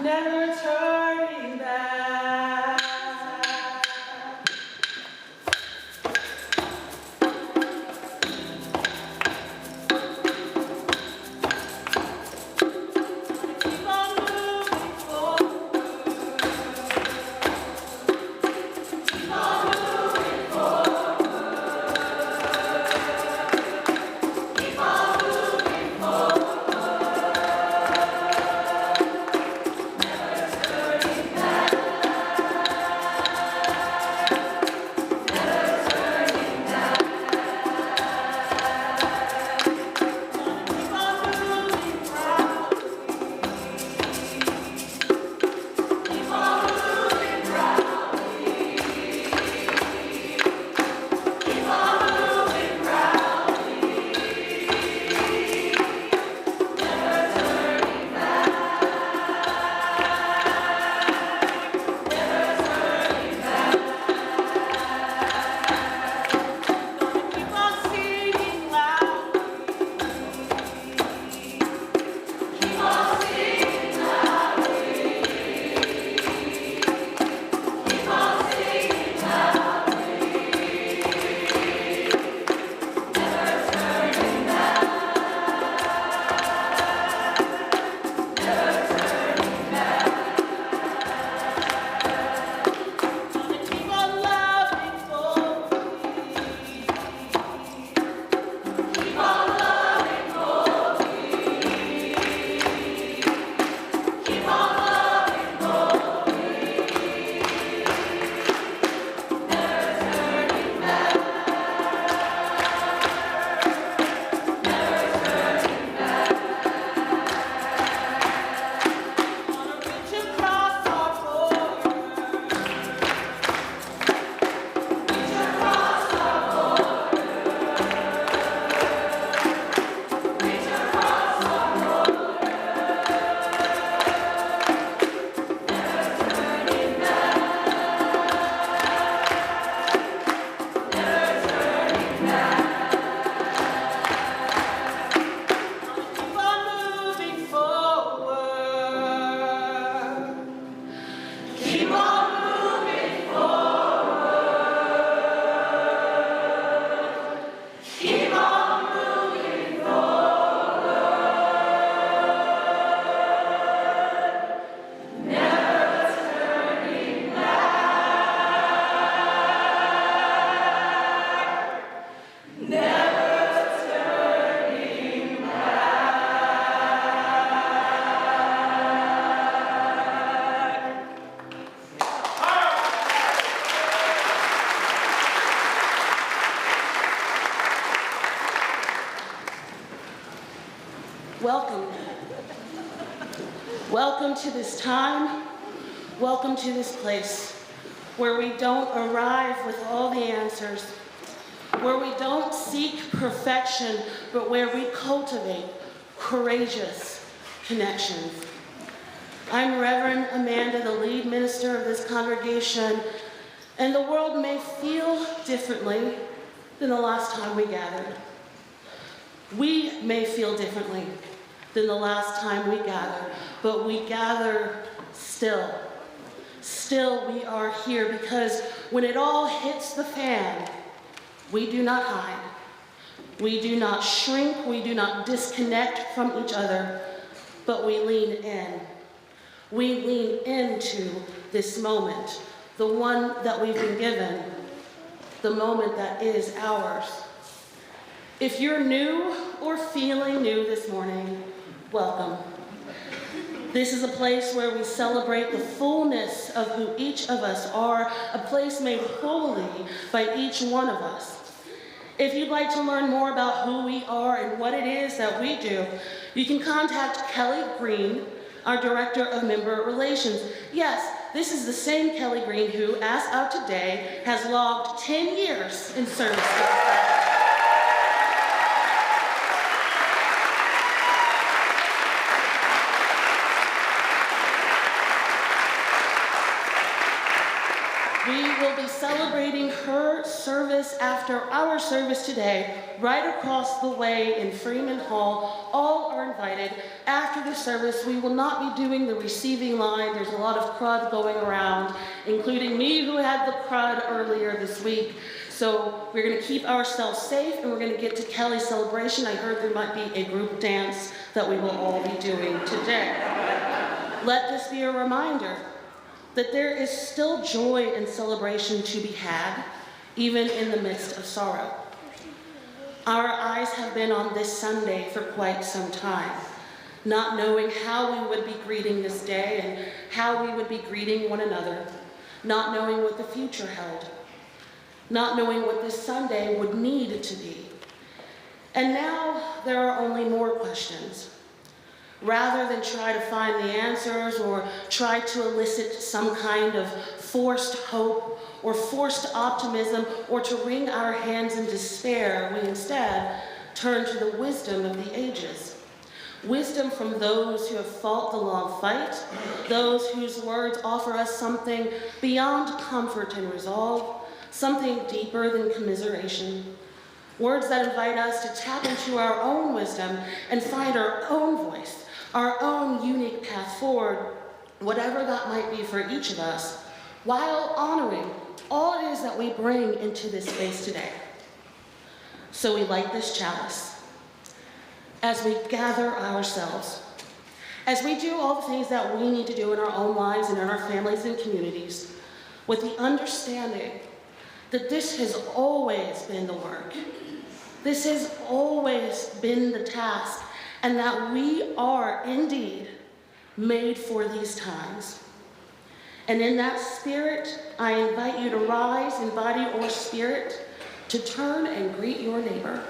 never turning back. Keep on moving forward. Keep on moving forward. Keep on moving forward. Welcome. Welcome to this time. Welcome to this place where we don't arrive with all the answers, where we don't seek perfection, but where we cultivate courageous connections. I'm Reverend Amanda, the lead minister of this congregation, and the world may feel differently than the last time we gathered. We may feel differently than the last time we gathered, but we gather still. Still, we are here because when it all hits the fan, we do not hide. We do not shrink. We do not disconnect from each other, but we lean in. We lean into this moment, the one that we've been given, the moment that is ours. If you're new or feeling new this morning, welcome. This is a place where we celebrate the fullness of who each of us are, a place made holy by each one of us. If you'd like to learn more about who we are and what it is that we do, you can contact Kelly Green, our Director of Member Relations. Yes, this is the same Kelly Green who, as of today, has logged 10 years in service. We will be celebrating her service after our service today, right across the way in Freeman Hall. All are invited. invited, after the service, we will not be doing the receiving line. There's a lot of crud going around, including me who had the crud earlier this week. So we're going to keep ourselves safe, and we're going to get to Kelly's celebration. I heard there might be a group dance that we will all be doing today. Let this be a reminder that there is still joy and celebration to be had, even in the midst of sorrow. Our eyes have been on this Sunday for quite some time, not knowing how we would be greeting this day and how we would be greeting one another, not knowing what the future held, not knowing what this Sunday would need to be. And now there are only more questions. Rather than try to find the answers or try to elicit some kind of forced hope or forced optimism or to wring our hands in despair, we instead turn to the wisdom of the ages. Wisdom from those who have fought the long fight, those whose words offer us something beyond comfort and resolve, something deeper than commiseration. Words that invite us to tap into our own wisdom and find our own voice, our own unique path forward, whatever that might be for each of us, while honoring all it is that we bring into this space today. So we light this chalice as we gather ourselves, as we do all the things that we need to do in our own lives and in our families and communities, with the understanding that this has always been the work. This has always been the task, and that we are indeed made for these times. And in that spirit, I invite you to rise in body or spirit to turn and greet your neighbor.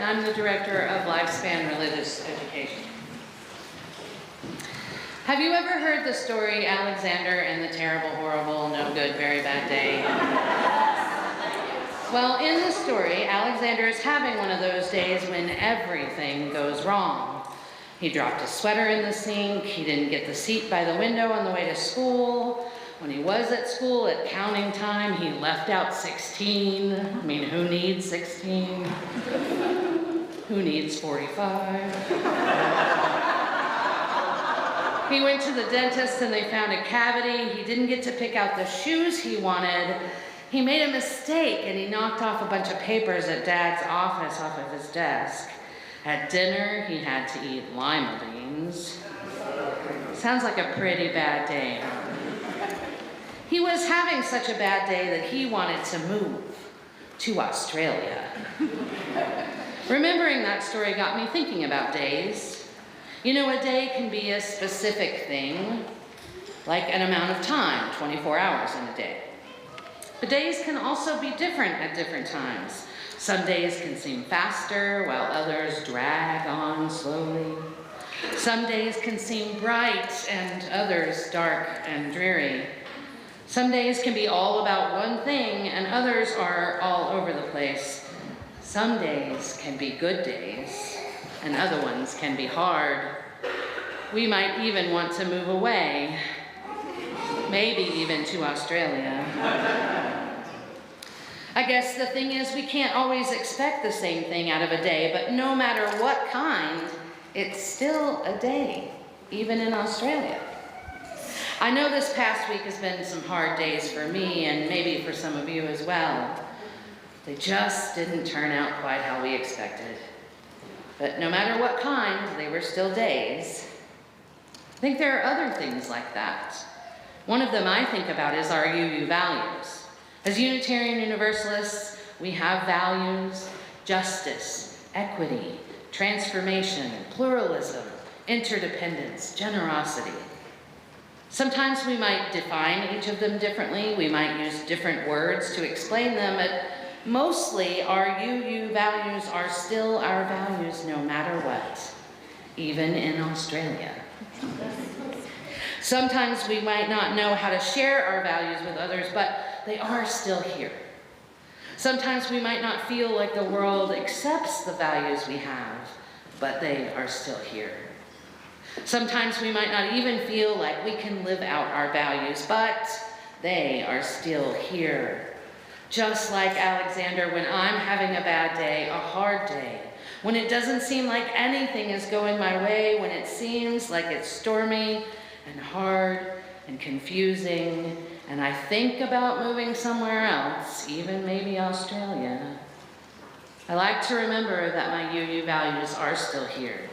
I'm the Director of Lifespan Religious Education. Have you ever heard the story Alexander and the Terrible, Horrible, No Good, Very Bad Day? Well, in the story, Alexander is having one of those days when everything goes wrong. He dropped his sweater in the sink, he didn't get the seat by the window on the way to school. When he was at school at counting time, he left out 16. I mean, who needs 16? Who needs 45? He went to the dentist and they found a cavity. He didn't get to pick out the shoes he wanted. He made a mistake and he knocked off a bunch of papers at Dad's office off of his desk. At dinner, he had to eat lima beans. Sounds like a pretty bad day, huh? He was having such a bad day that he wanted to move to Australia. Remembering that story got me thinking about days. You know, a day can be a specific thing, like an amount of time, 24 hours in a day. But days can also be different at different times. Some days can seem faster, while others drag on slowly. Some days can seem bright, and others dark and dreary. Some days can be all about one thing, and others are all over the place. Some days can be good days, and other ones can be hard. We might even want to move away, maybe even to Australia. I guess the thing is, we can't always expect the same thing out of a day, but no matter what kind, it's still a day, even in Australia. I know this past week has been some hard days for me, and maybe for some of you as well. They just didn't turn out quite how we expected. But no matter what kind, they were still days. I think there are other things like that. One of them I think about is our UU values. As Unitarian Universalists, we have values: justice, equity, transformation, pluralism, interdependence, generosity. Sometimes we might define each of them differently. We might use different words to explain them, but mostly our UU values are still our values no matter what, even in Australia. Sometimes we might not know how to share our values with others, but they are still here. Sometimes we might not feel like the world accepts the values we have, but they are still here. Sometimes we might not even feel like we can live out our values, but they are still here. Just like Alexander, when I'm having a bad day, a hard day, when it doesn't seem like anything is going my way, when it seems like it's stormy and hard and confusing, and I think about moving somewhere else, even maybe Australia, I like to remember that my UU values are still here.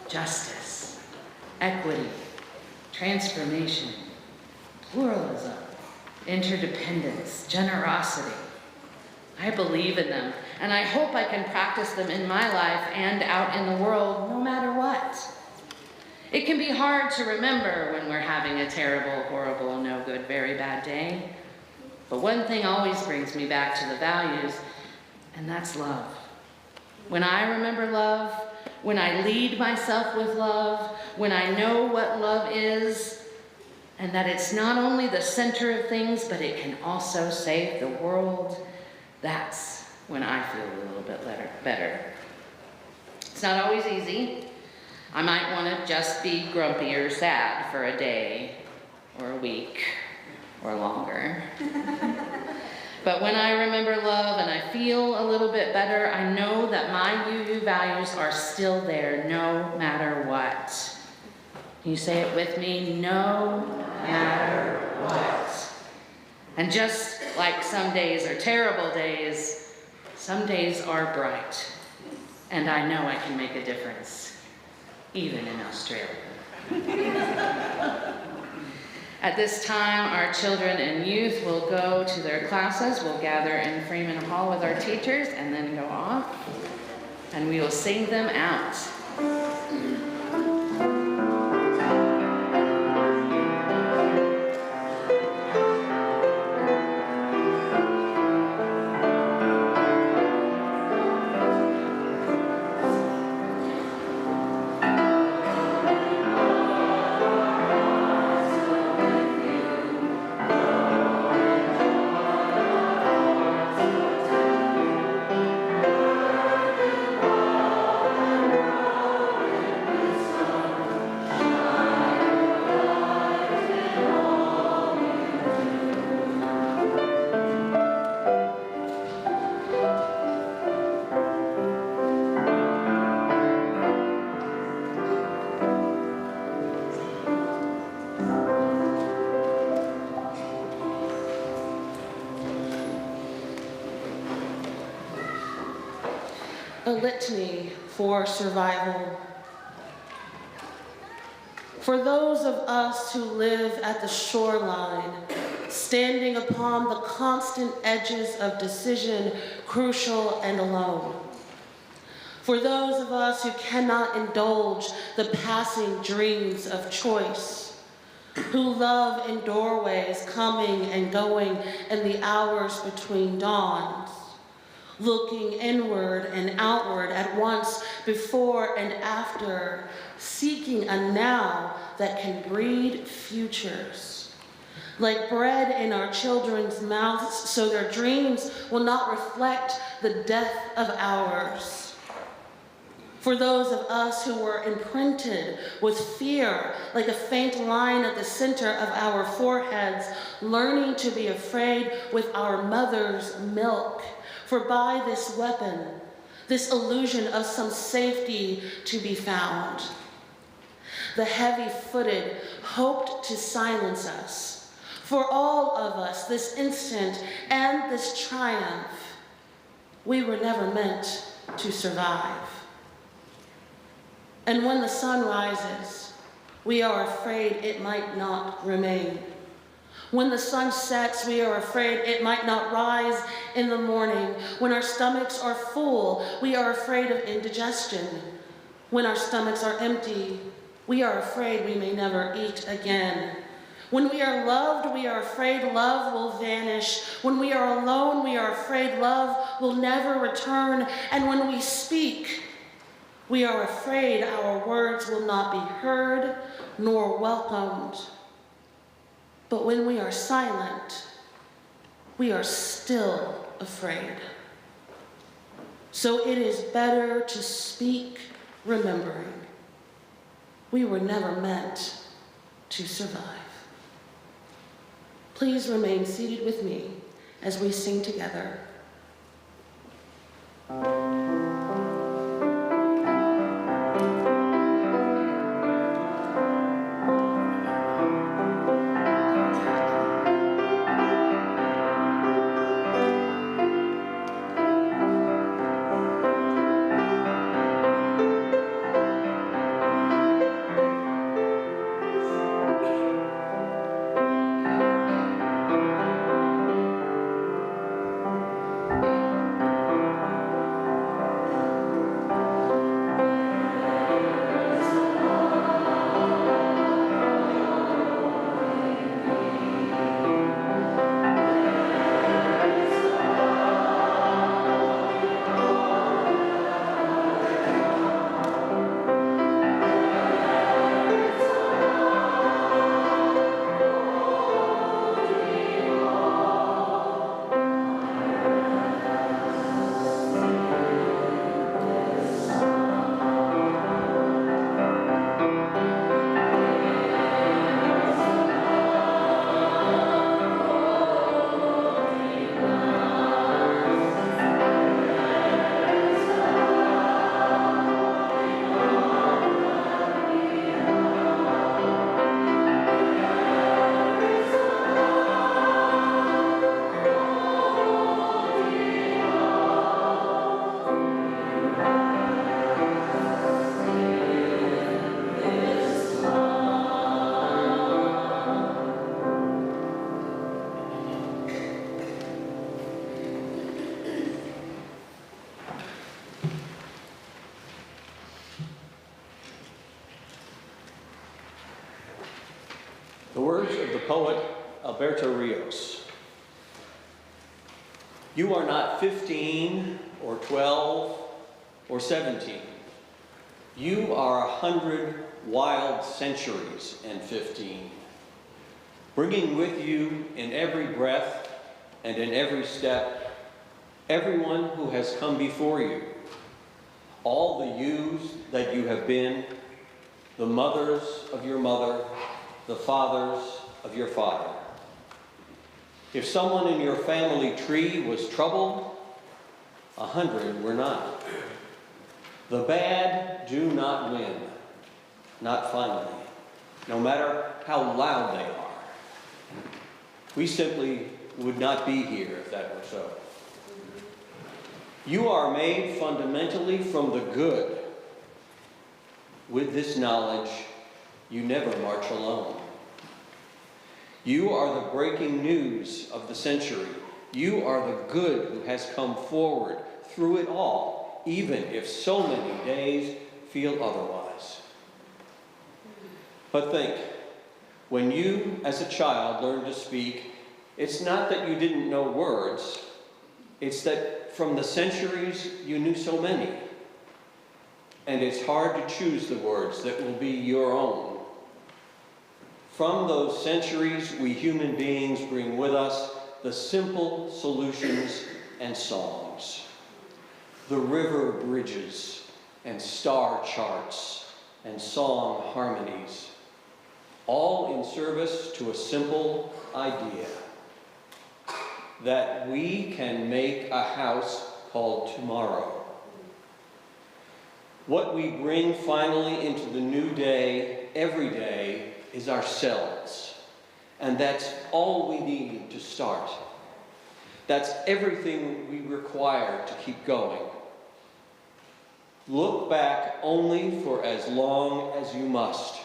Justice, equity, transformation, pluralism, interdependence, generosity. I believe in them, and I hope I can practice them in my life and out in the world, no matter what. It can be hard to remember when we're having a terrible, horrible, no good, very bad day. But one thing always brings me back to the values, and that's love. When I remember love, when I lead myself with love, when I know what love is, and that it's not only the center of things, but it can also save the world, that's when I feel a little bit better. It's not always easy. I might want to just be grumpy or sad for a day, or a week, or longer. But when I remember love and I feel a little bit better, I know that my UU values are still there no matter what. Can you say it with me? No matter what. And just like some days are terrible days, some days are bright. And I know I can make a difference, even in Australia. At this time, our children and youth will go to their classes. We'll gather in Freeman Hall with our teachers and then go off, and we will sing them out. a litany for survival. For those of us who live at the shoreline, standing upon the constant edges of decision, crucial and alone. For those of us who cannot indulge the passing dreams of choice, who love in doorways coming and going in the hours between dawns, looking inward and outward at once, before and after, seeking a now that can breed futures. Like bread in our children's mouths, so their dreams will not reflect the death of ours. For those of us who were imprinted with fear, like a faint line at the center of our foreheads, learning to be afraid with our mother's milk. For by this weapon, this illusion of some safety to be found, the heavy-footed hoped to silence us. For all of us, this instant and this triumph, we were never meant to survive. And when the sun rises, we are afraid it might not remain. When the sun sets, we are afraid it might not rise in the morning. When our stomachs are full, we are afraid of indigestion. When our stomachs are empty, we are afraid we may never eat again. When we are loved, we are afraid love will vanish. When we are alone, we are afraid love will never return. And when we speak, we are afraid our words will not be heard nor welcomed. But when we are silent, we are still afraid. So it is better to speak, remembering we were never meant to survive. Please remain seated with me as we sing together. The words of the poet Alberto Rios. You are not 15 or 12 or 17. You are 100 wild centuries and 15, bringing with you in every breath and in every step everyone who has come before you, all the yous that you have been, the mothers of your mother, the fathers of your father. If someone in your family tree was troubled, 100 were not. The bad do not win, not finally, no matter how loud they are. We simply would not be here if that were so. You are made fundamentally from the good. With this knowledge, you never march alone. You are the breaking news of the century. You are the good who has come forward through it all, even if so many days feel otherwise. But think, when you, as a child, learned to speak, it's not that you didn't know words, it's that from the centuries you knew so many. And it's hard to choose the words that will be your own. From those centuries, we human beings bring with us the simple solutions and songs, the river bridges and star charts and song harmonies, all in service to a simple idea, that we can make a house called tomorrow. What we bring finally into the new day, every day, is ourselves. And that's all we need to start. That's everything we require to keep going. Look back only for as long as you must.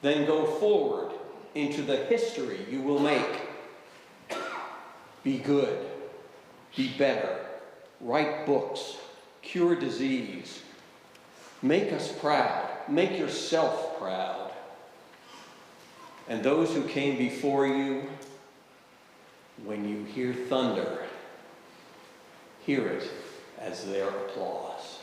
Then go forward into the history you will make. Be good. Be better. Write books. Cure disease. Make us proud. Make yourself proud. And those who came before you, when you hear thunder, hear it as their applause.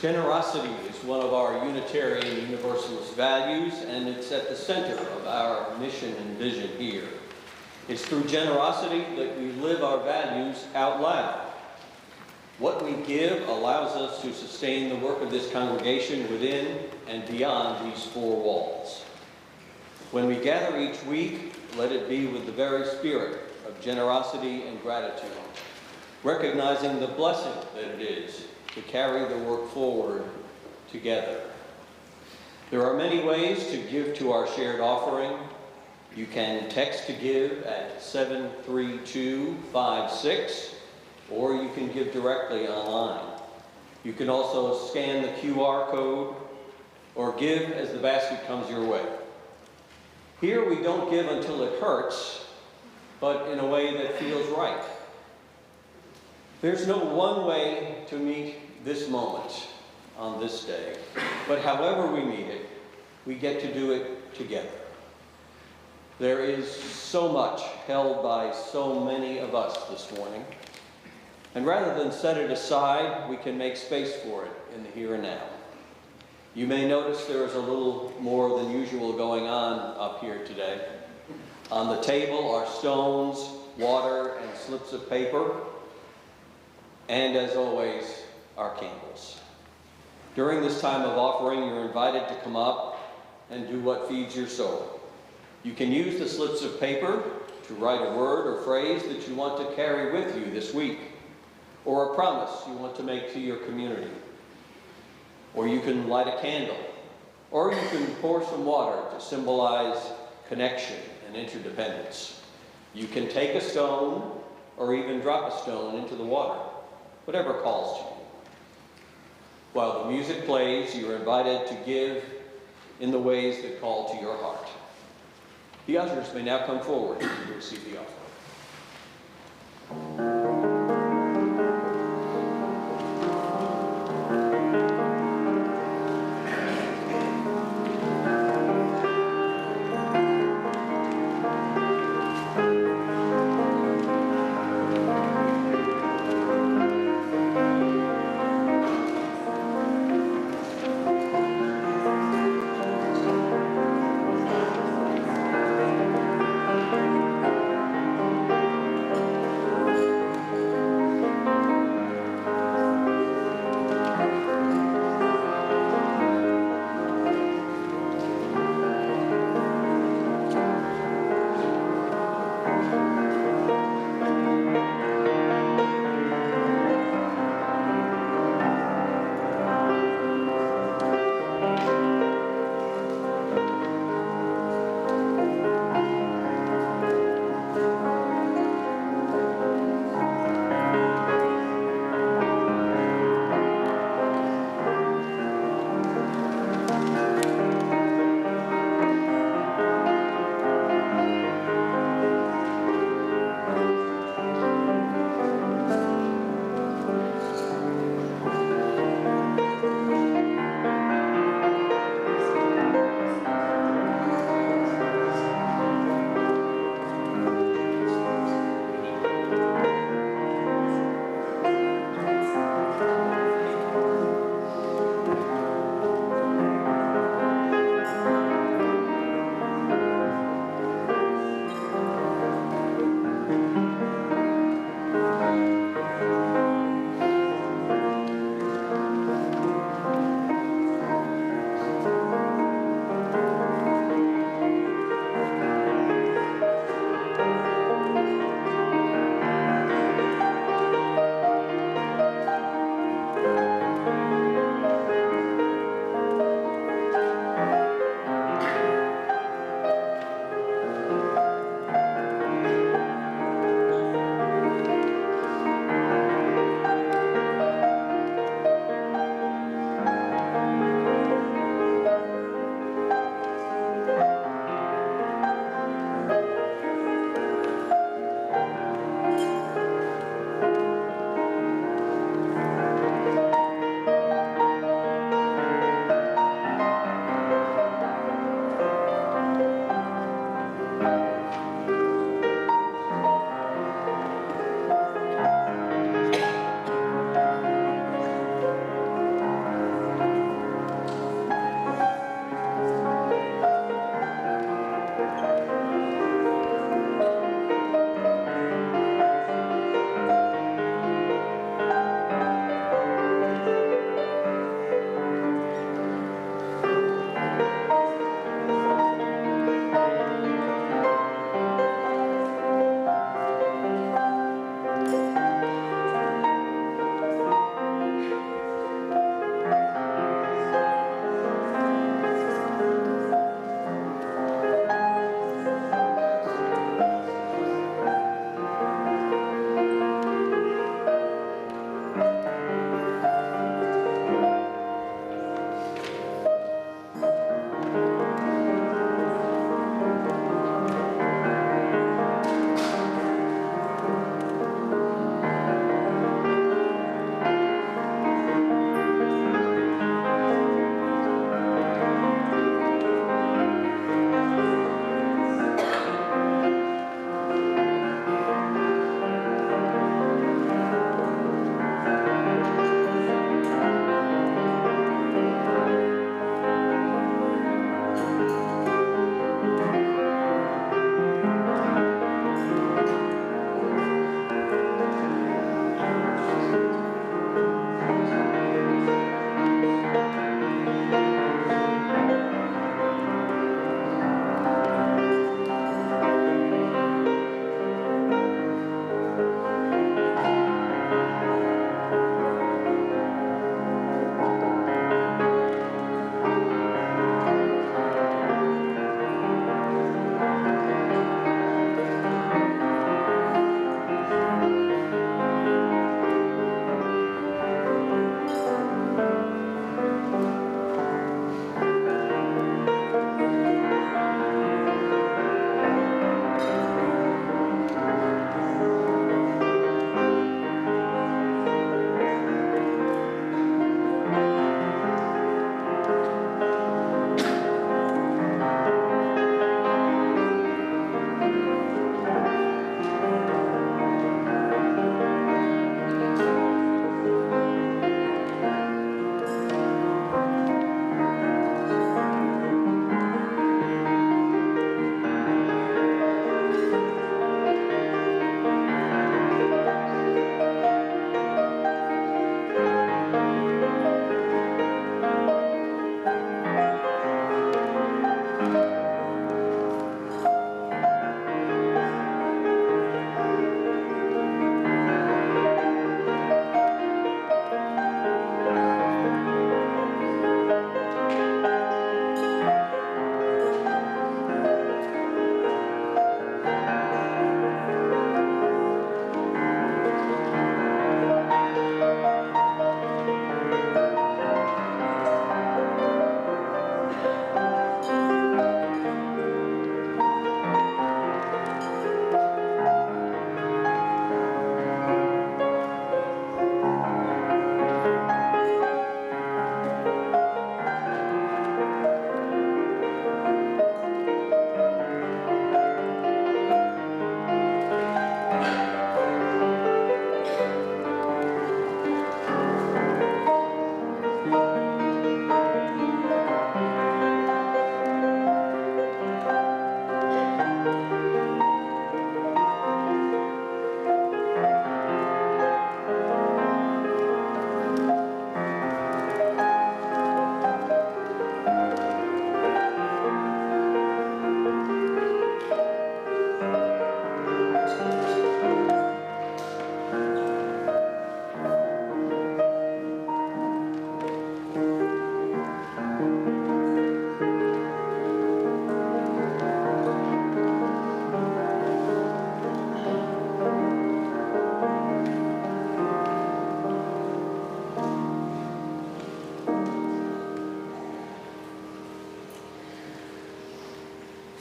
Generosity is one of our Unitarian Universalist values, and it's at the center of our mission and vision here. It's through generosity that we live our values out loud. What we give allows us to sustain the work of this congregation within and beyond these four walls. When we gather each week, let it be with the very spirit of generosity and gratitude, recognizing the blessing that it is to carry the work forward together. There are many ways to give to our shared offering. You can text to give at 73256, or you can give directly online. You can also scan the QR code or give as the basket comes your way. Here we don't give until it hurts, but in a way that feels right. There's no one way to meet this moment on this day, but however we meet it, we get to do it together. There is so much held by so many of us this morning, and rather than set it aside, we can make space for it in the here and now. You may notice there is a little more than usual going on up here today. On the table are stones, water, and slips of paper, and as always, our candles. During this time of offering, you're invited to come up and do what feeds your soul. You can use the slips of paper to write a word or phrase that you want to carry with you this week, or a promise you want to make to your community. Or you can light a candle, or you can pour some water to symbolize connection and interdependence. You can take a stone, or even drop a stone into the water, whatever calls to you. While the music plays, you are invited to give in the ways that call to your heart. The ushers may now come forward to receive the offering.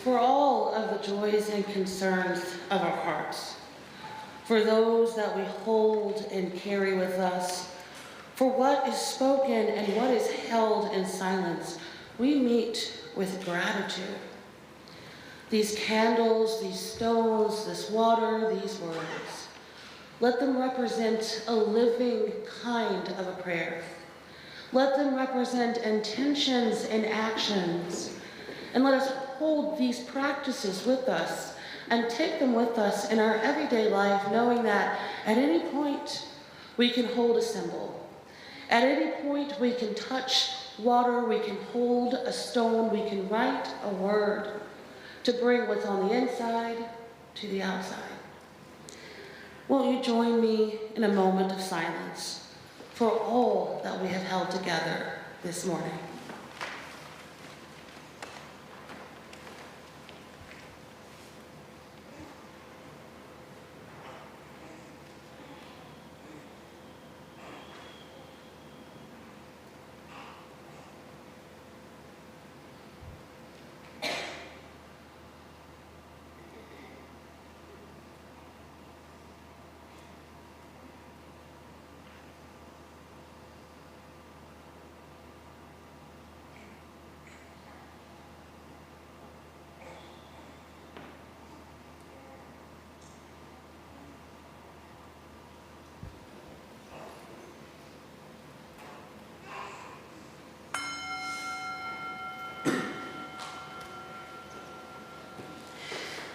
for all of the joys and concerns of our hearts, for those that we hold and carry with us, for what is spoken and what is held in silence. We meet with gratitude. These candles, these stones, this water, these words, let them represent a living kind of a prayer. Let them represent intentions and actions. And let us hold these practices with us and take them with us in our everyday life, knowing that at any point we can hold a symbol. At any point we can touch water, we can hold a stone, we can write a word to bring what's on the inside to the outside. Won't you join me in a moment of silence for all that we have held together this morning?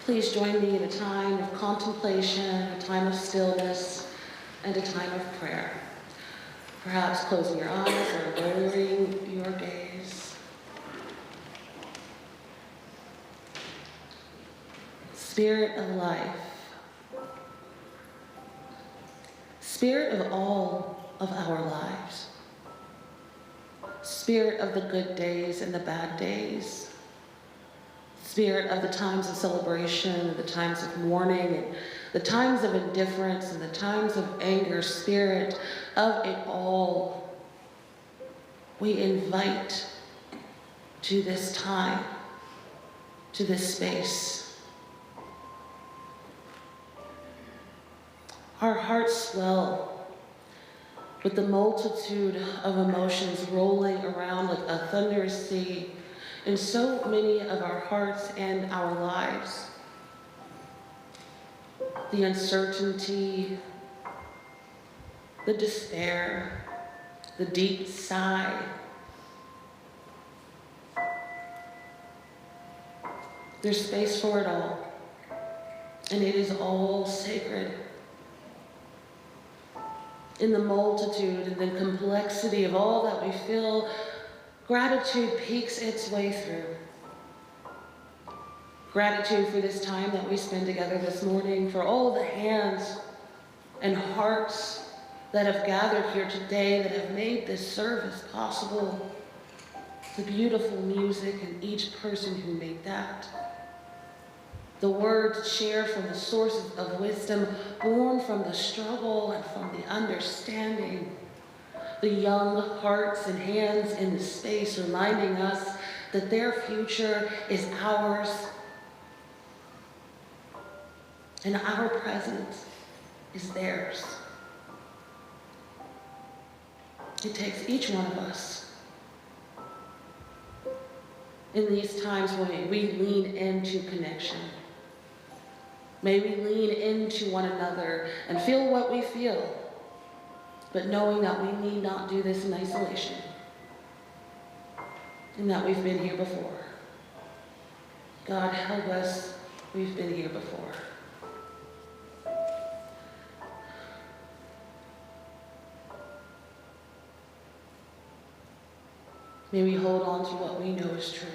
Please join me in a time of contemplation, a time of stillness, and a time of prayer. Perhaps closing your eyes or lowering your gaze. Spirit of life, Spirit of all of our lives, Spirit of the good days and the bad days, Spirit of the times of celebration, the times of mourning, and the times of indifference, and the times of anger, Spirit of it all, we invite to this time, to this space. Our hearts swell with the multitude of emotions rolling around like a thunderous sea in so many of our hearts and our lives. The uncertainty, the despair, the deep sigh. There's space for it all, and it is all sacred. In the multitude and the complexity of all that we feel, gratitude peeks its way through. Gratitude for this time that we spend together this morning, for all the hands and hearts that have gathered here today, that have made this service possible, the beautiful music and each person who made that, the words shared from the sources of wisdom, born from the struggle and from the understanding, the young hearts and hands in the space reminding us that their future is ours and our present is theirs. It takes each one of us in these times when we lean into connection. May we lean into one another and feel what we feel, but knowing that we need not do this in isolation and that we've been here before. God, help us, we've been here before. May we hold on to what we know is true.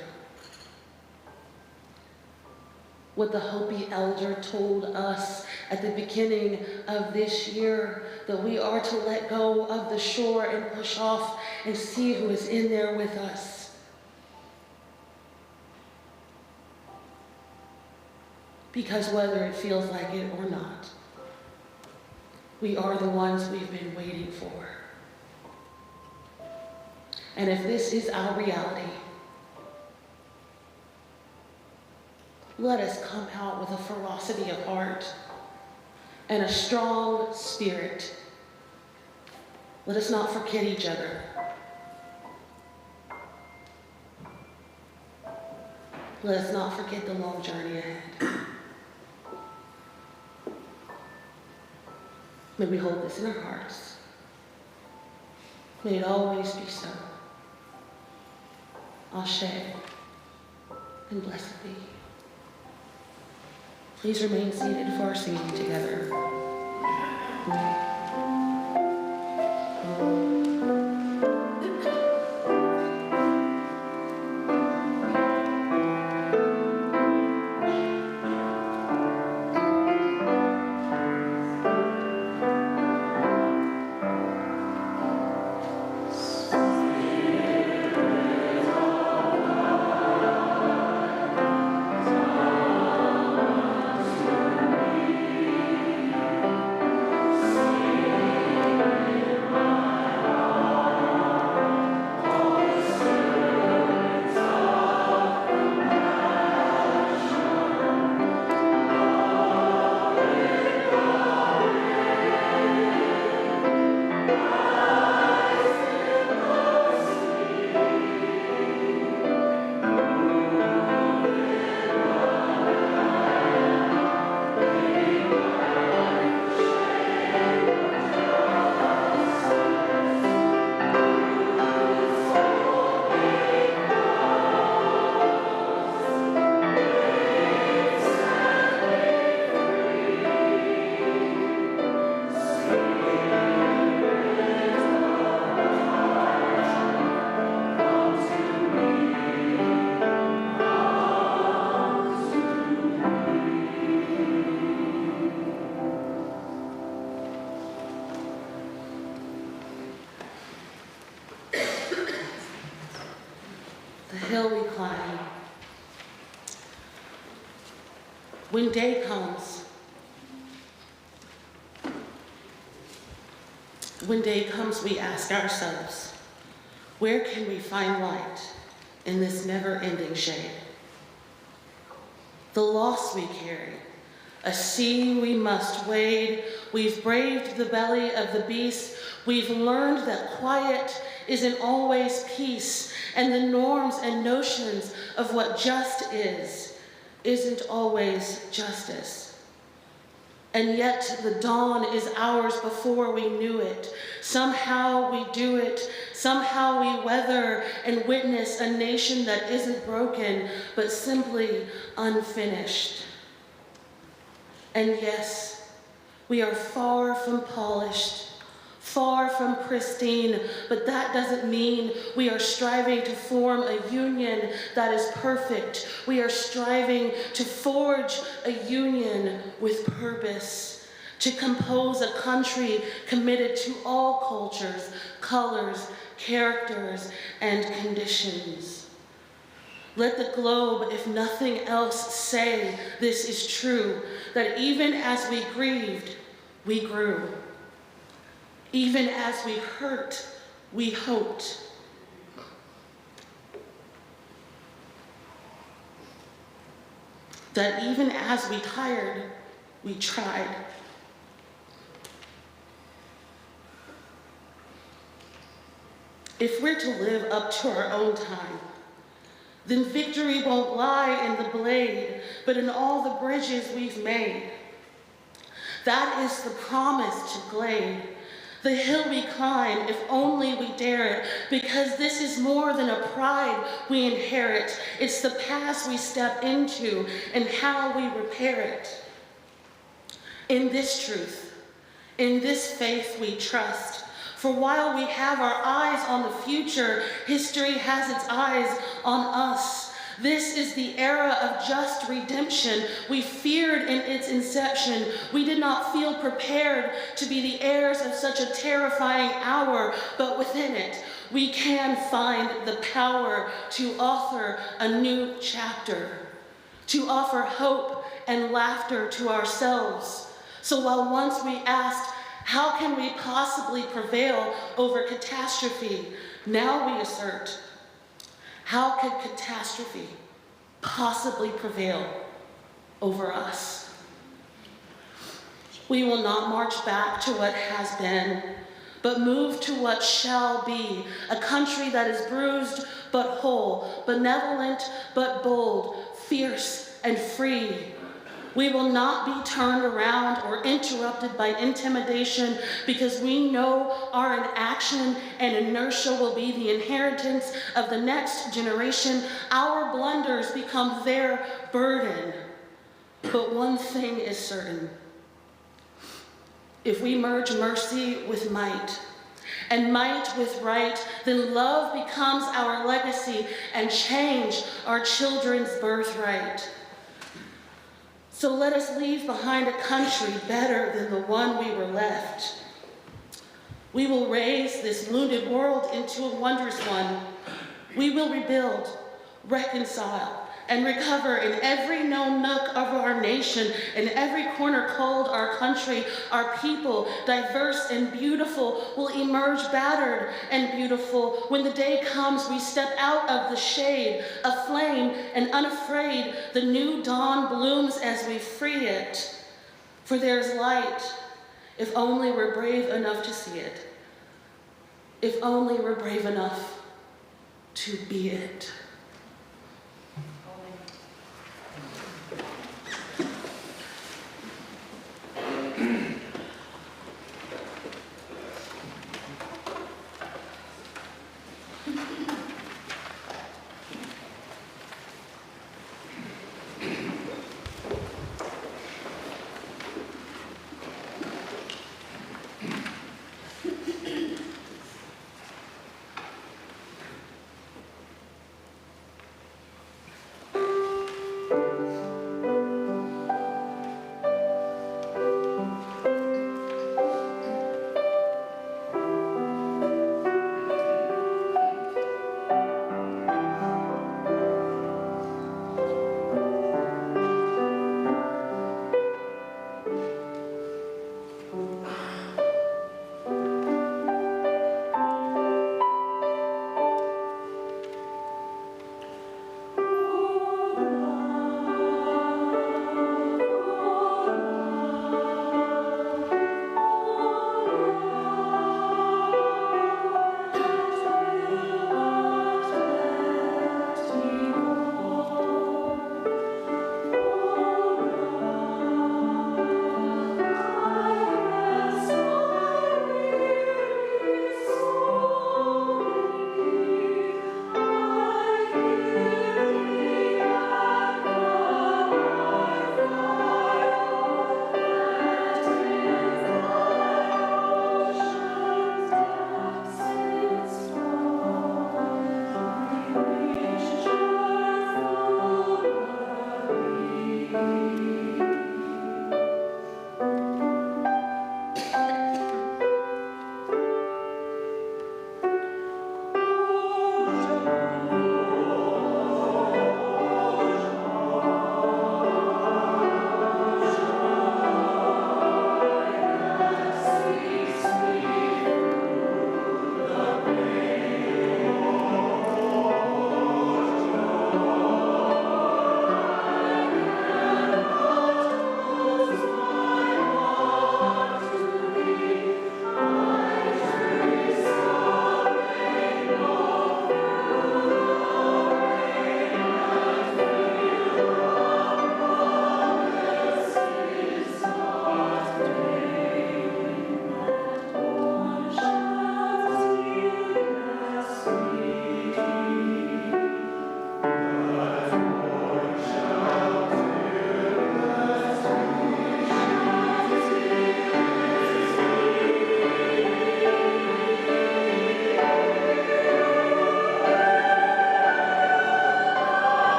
What the Hopi elder told us at the beginning of this year, that we are to let go of the shore and push off and see who is in there with us. Because whether it feels like it or not, we are the ones we've been waiting for. And if this is our reality, let us come out with a ferocity of heart and a strong spirit. Let us not forget each other. Let us not forget the long journey ahead. May we hold this in our hearts. May it always be so. Ashe, and blessed be. Please remain seated for our singing together. The hill we climb. When day comes, we ask ourselves, where can we find light in this never-ending shade? The loss we carry, a sea we must wade. We've braved the belly of the beast. We've learned that quiet isn't always peace, and the norms and notions of what just isn't always justice. And yet the dawn is ours before we knew it. Somehow we do it. Somehow we weather and witness a nation that isn't broken, but simply unfinished. And yes, we are far from polished, far from pristine, but that doesn't mean we are striving to form a union that is perfect. We are striving to forge a union with purpose, to compose a country committed to all cultures, colors, characters, and conditions. Let the globe, if nothing else, say this is true, that even as we grieved, we grew. Even as we hurt, we hoped. That even as we tired, we tried. If we're to live up to our own time, then victory won't lie in the blade, but in all the bridges we've made. That is the promise to glade. The hill we climb, if only we dare it, because this is more than a pride we inherit. It's the past we step into and how we repair it. In this truth, in this faith we trust. For while we have our eyes on the future, history has its eyes on us. This is the era of just redemption. We feared in its inception. We did not feel prepared to be the heirs of such a terrifying hour, but within it, we can find the power to author a new chapter, to offer hope and laughter to ourselves. So while once we asked, how can we possibly prevail over catastrophe? Now we assert, how could catastrophe possibly prevail over us. We will not march back to what has been, but move to what shall be, a country that is bruised but whole, benevolent but bold, fierce and free. We will not be turned around or interrupted by intimidation, because we know our inaction and inertia will be the inheritance of the next generation. Our blunders become their burden. But one thing is certain. If we merge mercy with might, and might with right, then love becomes our legacy and change our children's birthright. So let us leave behind a country better than the one we were left. We will raise this wounded world into a wondrous one. We will rebuild, reconcile, and recover in every known nook of our nation, in every corner called our country. Our people, diverse and beautiful, will emerge battered and beautiful. When the day comes, we step out of the shade, aflame and unafraid. The new dawn blooms as we free it. For there's light, if only we're brave enough to see it. If only we're brave enough to be it.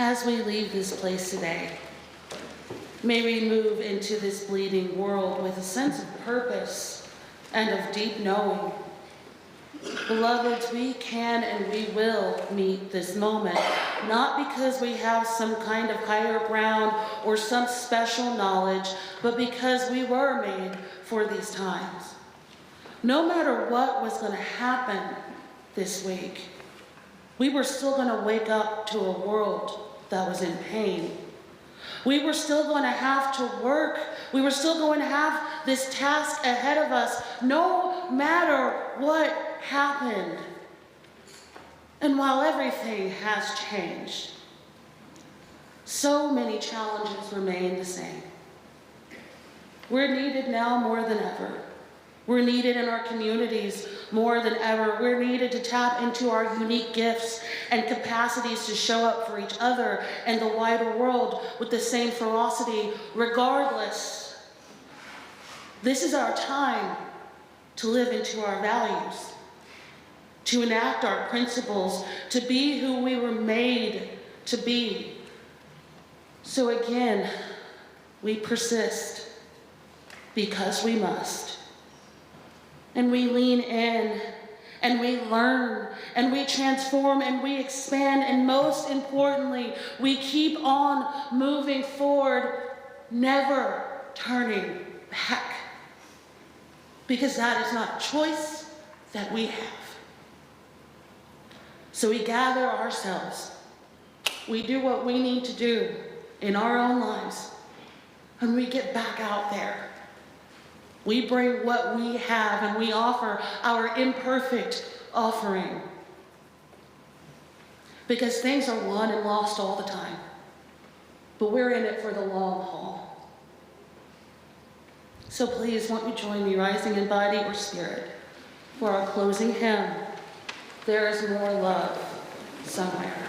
as we leave this place today, may we move into this bleeding world with a sense of purpose and of deep knowing. Beloveds, we can and we will meet this moment, not because we have some kind of higher ground or some special knowledge, but because we were made for these times. No matter what was going to happen this week, we were still going to wake up to a world that was in pain. We were still going to have to work. We were still going to have this task ahead of us, no matter what happened. And while everything has changed, so many challenges remain the same. We're needed now more than ever. We're needed in our communities more than ever. We're needed to tap into our unique gifts and capacities to show up for each other and the wider world with the same ferocity, regardless. This is our time to live into our values, to enact our principles, to be who we were made to be. So again, we persist because we must. And we lean in, and we learn, and we transform, and we expand, and most importantly, we keep on moving forward, never turning back. Because that is not a choice that we have. So we gather ourselves, we do what we need to do in our own lives, and we get back out there. We bring what we have and we offer our imperfect offering. Because things are won and lost all the time. But we're in it for the long haul. So please, won't you join me, rising in body or spirit, for our closing hymn, There Is More Love Somewhere.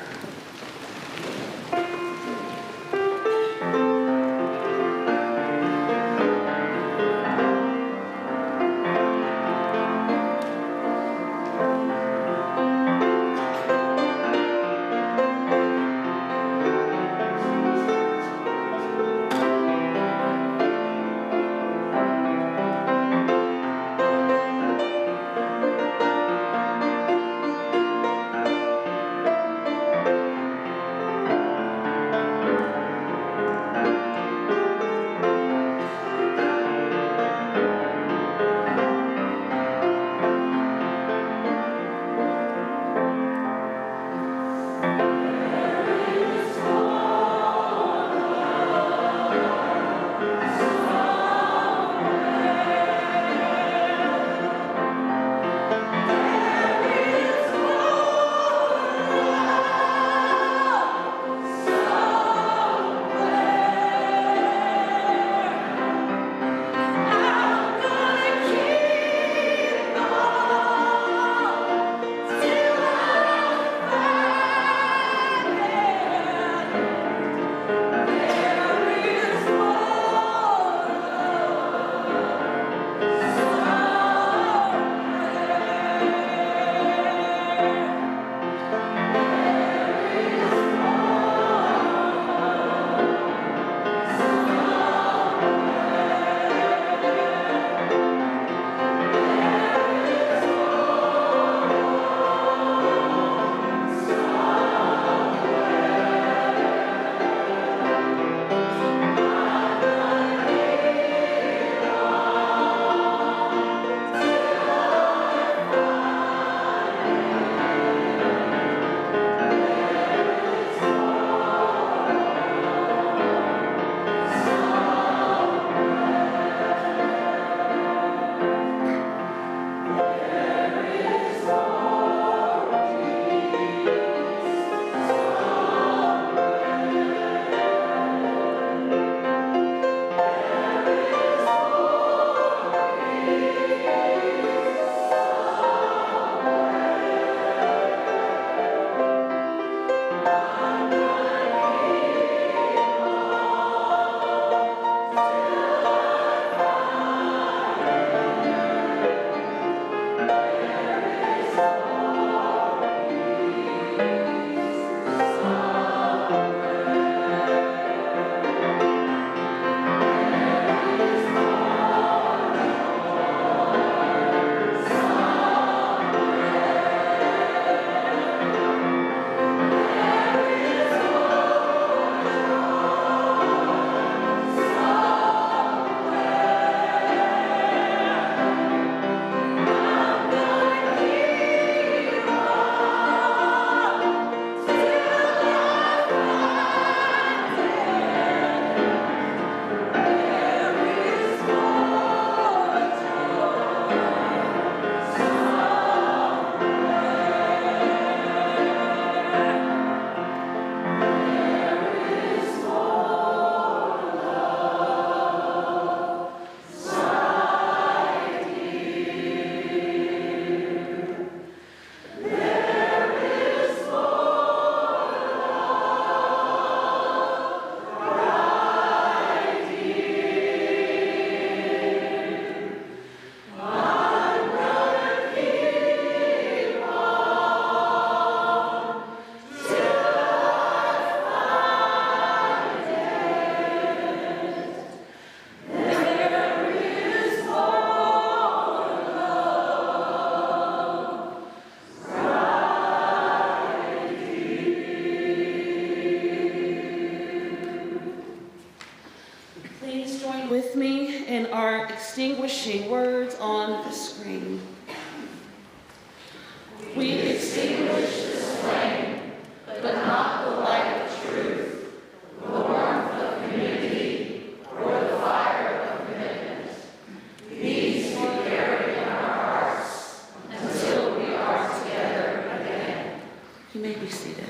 extinguishing words on the screen. We extinguish this flame, but not the light of truth, the warmth of community, or the fire of commitment. These we carry in our hearts until we are together again. You may be seated.